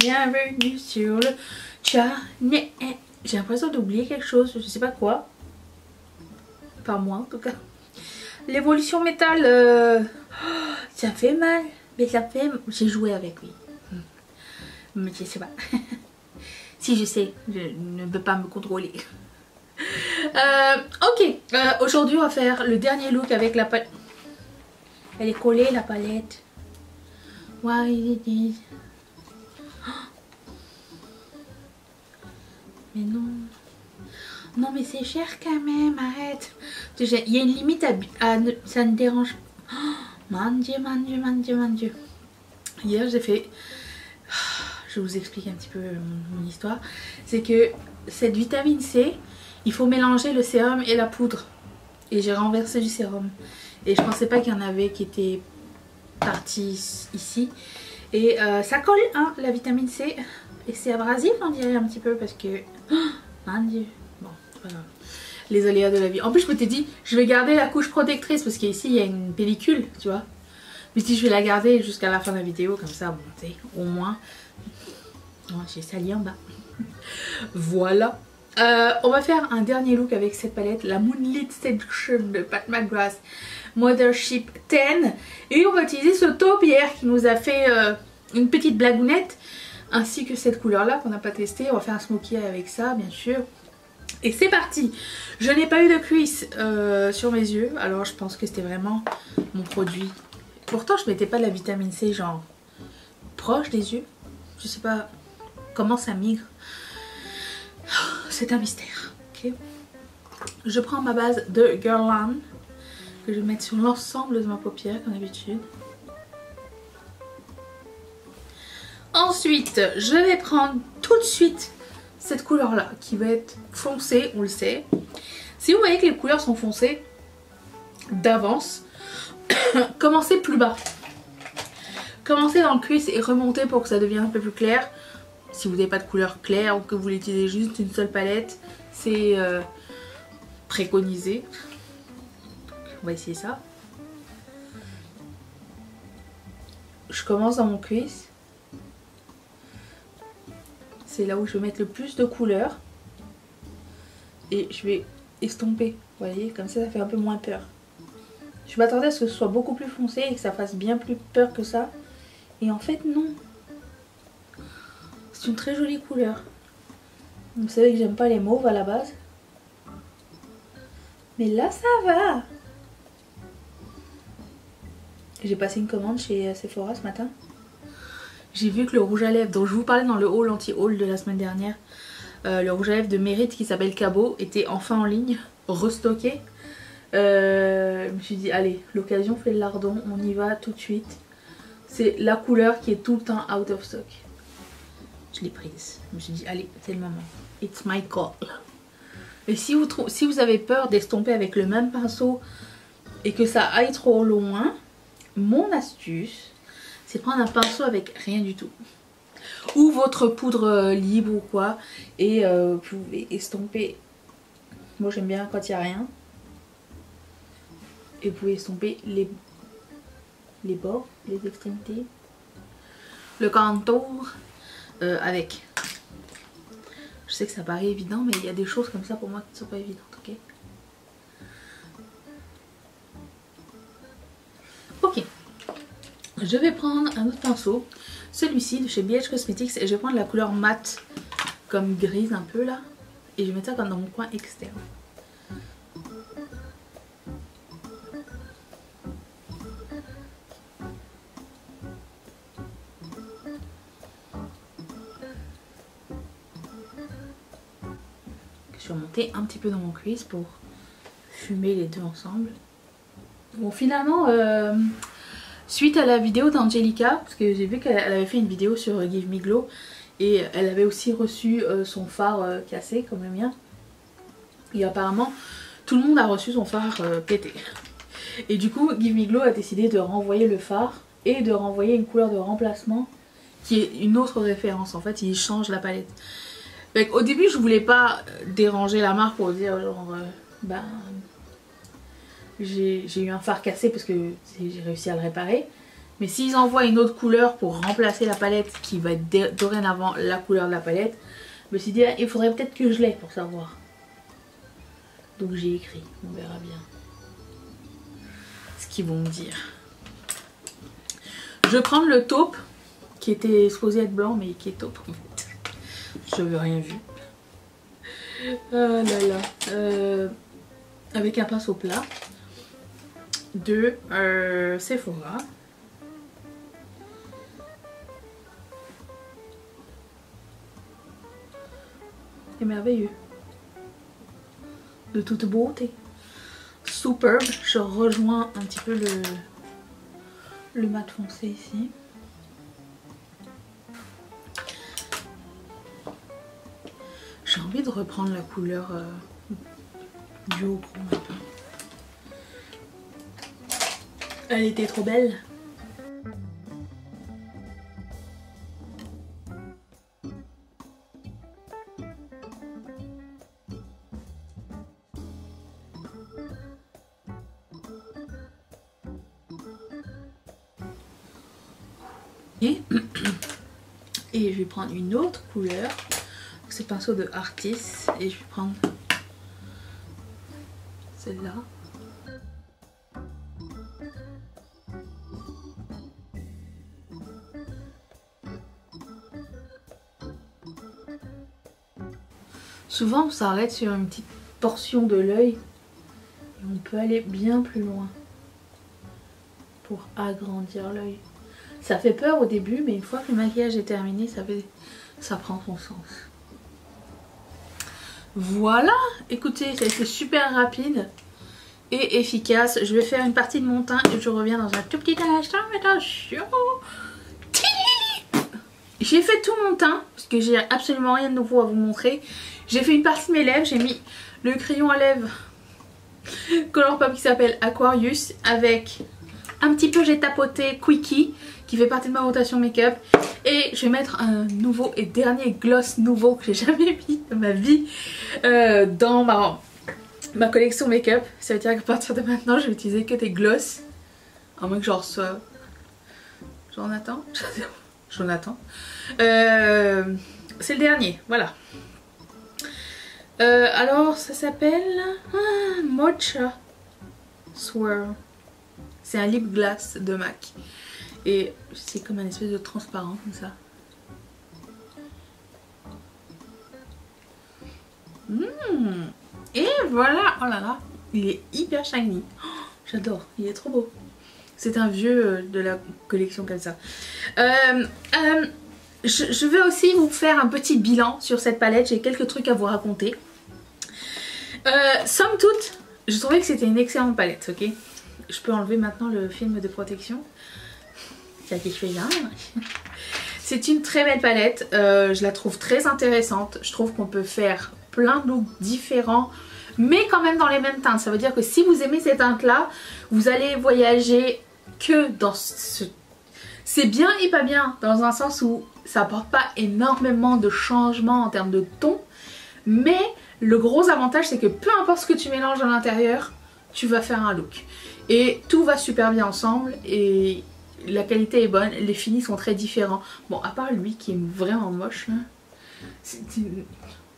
bienvenue sur le channel. J'ai l'impression d'oublier quelque chose, je sais pas quoi. Pas moi en tout cas. L'évolution métal, ça fait mal. Mais ça fait... J'ai joué avec lui. Mais je sais pas. Si je sais, je ne peux pas me contrôler. Ok, aujourd'hui on va faire le dernier look avec la palette. Elle est collée la palette. Why it is... Mais non. Non mais c'est cher quand même, arrête. Il y a une limite à ça ne dérange pas. Oh, mon dieu, mon dieu, mon dieu, mon dieu. Hier j'ai fait... Je vous explique un petit peu mon histoire. C'est que cette vitamine C, il faut mélanger le sérum et la poudre. Et j'ai renversé du sérum. Et je pensais pas qu'il y en avait qui étaient partis ici. Et ça colle, hein, la vitamine C. Et c'est abrasif, on dirait un petit peu, parce que... Oh, mon dieu. Bon, voilà. Les aléas de la vie. En plus, je m'étais dit, je vais garder la couche protectrice, parce qu'ici, il y a une pellicule, tu vois. Mais si je vais la garder jusqu'à la fin de la vidéo, comme ça, bon, tu sais, au moins... Oh, j'ai sali en bas. Voilà. On va faire un dernier look avec cette palette, la Moonlit Seduction de Pat McGrath Mothership 10. Et on va utiliser ce taupière qui nous a fait une petite blagounette, ainsi que cette couleur là qu'on n'a pas testé. On va faire un smokey avec ça, bien sûr. Et c'est parti. Je n'ai pas eu de cuisse sur mes yeux, alors je pense que c'était vraiment mon produit. Pourtant je mettais pas de la vitamine C genre proche des yeux. Je sais pas comment ça migre. C'est un mystère. Okay. Je prends ma base de Guerlain que je vais mettre sur l'ensemble de ma paupière comme d'habitude. Ensuite, je vais prendre tout de suite cette couleur là qui va être foncée, on le sait. Si vous voyez que les couleurs sont foncées d'avance, commencez plus bas. Commencez dans le cuisse et remontez pour que ça devienne un peu plus clair. Si vous n'avez pas de couleur claire ou que vous utilisez juste une seule palette, c'est préconisé. On va essayer ça. Je commence dans mon cuisse. C'est là où je vais mettre le plus de couleur. Et je vais estomper. Vous voyez, comme ça, ça fait un peu moins peur. Je m'attendais à ce que ce soit beaucoup plus foncé et que ça fasse bien plus peur que ça. Et en fait, non. C'est une très jolie couleur. Vous savez que j'aime pas les mauves à la base. Mais là, ça va. J'ai passé une commande chez Sephora ce matin. J'ai vu que le rouge à lèvres dont je vous parlais dans le haul anti-haul de la semaine dernière, le rouge à lèvres de Mérite qui s'appelle Cabot, était enfin en ligne, restocké. Je me suis dit, allez, l'occasion fait le lardon, on y va tout de suite. C'est la couleur qui est tout le temps out of stock. Je l'ai prise. Je me suis dit, allez, c'est le moment. It's my call. Et si vous avez peur d'estomper avec le même pinceau et que ça aille trop loin, mon astuce, c'est prendre un pinceau avec rien du tout. Ou votre poudre libre ou quoi. Et vous pouvez estomper. Moi j'aime bien quand il n'y a rien. Et vous pouvez estomper les bords, les extrémités. Le contour avec. Je sais que ça paraît évident, mais il y a des choses comme ça pour moi qui ne sont pas évidentes, ok? Ok. Je vais prendre un autre pinceau, celui-ci de chez BH Cosmetics, et je vais prendre la couleur mat, comme grise un peu là, et je vais mettre ça comme dans mon coin externe. Je vais monter un petit peu dans mon cuisse pour fumer les deux ensemble. Bon, finalement, suite à la vidéo d'Angelica, parce que j'ai vu qu'elle avait fait une vidéo sur Give Me Glow et elle avait aussi reçu son fard cassé comme le mien. Et apparemment, tout le monde a reçu son fard pété. Et du coup, Give Me Glow a décidé de renvoyer le fard et de renvoyer une couleur de remplacement qui est une autre référence. En fait, il change la palette. Donc, au début, je voulais pas déranger la marque pour dire genre, j'ai eu un fard cassé parce que j'ai réussi à le réparer. Mais s'ils envoient une autre couleur pour remplacer la palette qui va être dorénavant la couleur de la palette, je me suis dit, il faudrait peut-être que je l'aie pour savoir. Donc j'ai écrit, on verra bien ce qu'ils vont me dire. Je vais prendre le taupe qui était supposé être blanc mais qui est taupe en fait. Je n'avais rien vu. Oh là là. Avec un pinceau plat de Sephora. C'est merveilleux. De toute beauté. Superbe. Je rejoins un petit peu le mat foncé ici. J'ai envie de reprendre la couleur du haut gros maintenant. Elle était trop belle. Et je vais prendre une autre couleur. C'est pinceau de Artis et je vais prendre celle-là. Souvent on s'arrête sur une petite portion de l'œil et on peut aller bien plus loin pour agrandir l'œil. Ça fait peur au début mais une fois que le maquillage est terminé ça prend son sens. Voilà, écoutez, ça a été super rapide et efficace. Je vais faire une partie de mon teint et je reviens dans un tout petit instant. Attention. J'ai fait tout mon teint parce que j'ai absolument rien de nouveau à vous montrer. J'ai fait une partie de mes lèvres, j'ai mis le crayon à lèvres Colourpop qui s'appelle Aquarius avec un petit peu j'ai tapoté Quickie qui fait partie de ma rotation make-up et je vais mettre un nouveau et dernier gloss nouveau que j'ai jamais mis de ma vie dans ma collection make-up. Ça veut dire qu'à partir de maintenant je vais utiliser que des gloss à moins que j'en reçoive Jonathan. C'est le dernier, voilà. Alors ça s'appelle Mocha Swirl. C'est un lip gloss de MAC. Et c'est comme un espèce de transparent comme ça. Et voilà, oh là là, il est hyper shiny. Oh, j'adore, il est trop beau. C'est un vieux de la collection comme ça. Je vais aussi vous faire un petit bilan sur cette palette. J'ai quelques trucs à vous raconter. Somme toute, je trouvais que c'était une excellente palette, ok. Je peux enlever maintenant le film de protection. Ça qui fait là. C'est une très belle palette. Je la trouve très intéressante. Je trouve qu'on peut faire plein de looks différents, mais quand même dans les mêmes teintes. Ça veut dire que si vous aimez ces teintes là, vous allez voyager que dans ce... C'est bien et pas bien, dans un sens où ça apporte pas énormément de changements en termes de ton, mais le gros avantage c'est que peu importe ce que tu mélanges à l'intérieur, tu vas faire un look. Et tout va super bien ensemble et la qualité est bonne, les finis sont très différents. Bon, à part lui qui est vraiment moche,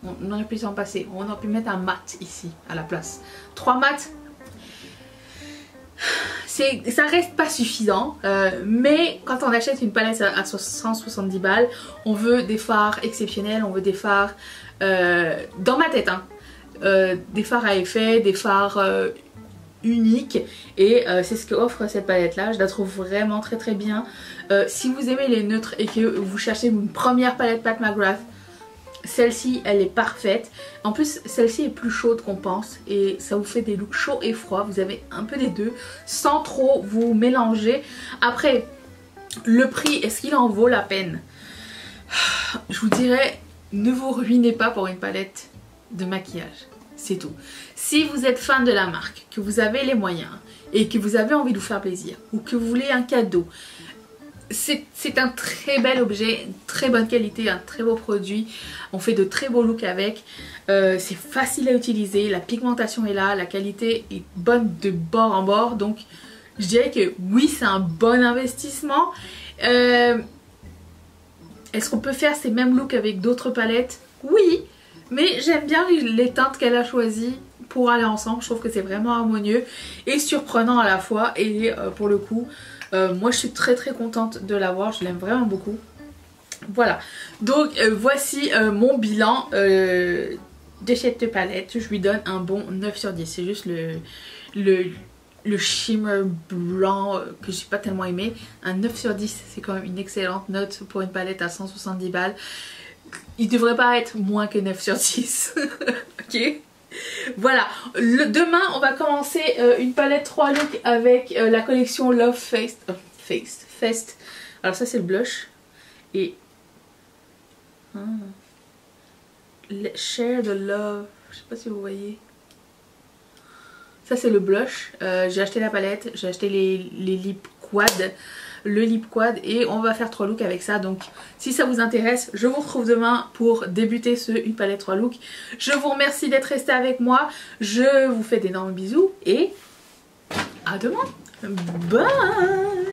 on aurait pu s'en passer. On aurait pu mettre un mat ici à la place. 3 mats, ça reste pas suffisant, mais quand on achète une palette à 170 balles, on veut des fards exceptionnels, on veut des fards, dans ma tête, hein, des fards à effet, des fards uniques, et c'est ce que offre cette palette là. Je la trouve vraiment très très bien. Si vous aimez les neutres et que vous cherchez une première palette Pat McGrath, celle-ci elle est parfaite. En plus celle-ci est plus chaude qu'on pense et ça vous fait des looks chauds et froids. Vous avez un peu des deux sans trop vous mélanger. Après le prix, est-ce qu'il en vaut la peine? Je vous dirais, ne vous ruinez pas pour une palette de maquillage. C'est tout. Si vous êtes fan de la marque, que vous avez les moyens et que vous avez envie de vous faire plaisir ou que vous voulez un cadeau, c'est un très bel objet, une très bonne qualité, un très beau produit. On fait de très beaux looks avec. C'est facile à utiliser, la pigmentation est là, la qualité est bonne de bord en bord. Donc je dirais que oui, c'est un bon investissement. Est-ce qu'on peut faire ces mêmes looks avec d'autres palettes? Oui, mais j'aime bien les teintes qu'elle a choisies pour aller ensemble. Je trouve que c'est vraiment harmonieux et surprenant à la fois. Et pour le coup, moi je suis très contente de l'avoir. Je l'aime vraiment beaucoup. Voilà, donc voici mon bilan de cette palette. Je lui donne un bon 9 sur 10. C'est juste le shimmer blanc que j'ai pas tellement aimé. Un 9 sur 10, c'est quand même une excellente note pour une palette à 170 balles. Il devrait pas être moins que 9 sur 10. Ok. Voilà, demain on va commencer une palette 3 looks avec la collection Love Fest. Alors ça c'est le blush. Et... Share the Love. Je sais pas si vous voyez. Ça c'est le blush. J'ai acheté la palette, j'ai acheté les lip quad, le lip quad, et on va faire 3 looks avec ça. Donc si ça vous intéresse, je vous retrouve demain pour débuter une palette 3 looks. Je vous remercie d'être resté avec moi. Je vous fais d'énormes bisous et à demain. Bye.